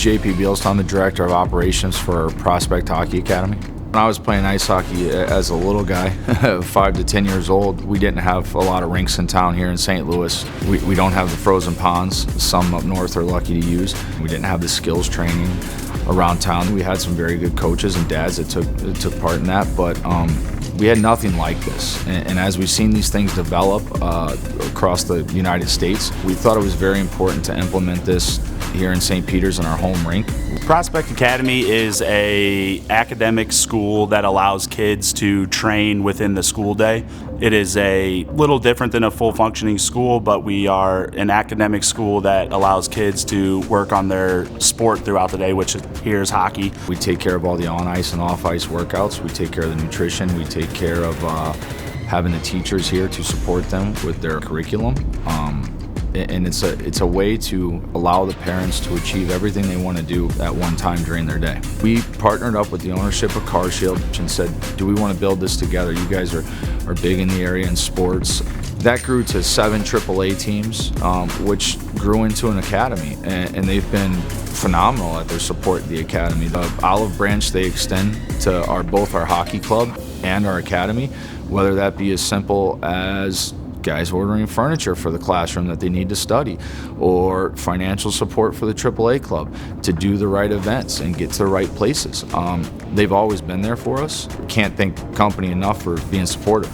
JP Beals. I'm the Director of Operations for Prospect Hockey Academy. When I was playing ice hockey as a little guy, 5 to 10 years old, we didn't have a lot of rinks in town here in St. Louis. We don't have the frozen ponds some up north are lucky to use. We didn't have the skills training around town. We had some very good coaches and dads that took part in that, but we had nothing like this. And as we've seen these things develop across the United States, we thought it was very important to implement this here in St. Peter's in our home rink. Prospect Academy is an academic school that allows kids to train within the school day. It is a little different than a full functioning school, but we are an academic school that allows kids to work on their sport throughout the day, which here is hockey. We take care of all the on-ice and off-ice workouts. We take care of the nutrition. We take care of having the teachers here to support them with their curriculum. And it's a way to allow the parents to achieve everything they want to do at one time during their day. We partnered up with the ownership of CarShield and said, do we want to build this together? You guys are big in the area in sports. That grew to 7 AAA teams, which grew into an academy, and they've been phenomenal at their support of the academy. The olive branch they extend to both our hockey club and our academy, whether that be as simple as guys ordering furniture for the classroom that they need to study, or financial support for the AAA club to do the right events and get to the right places. They've always been there for us. Can't thank the company enough for being supportive.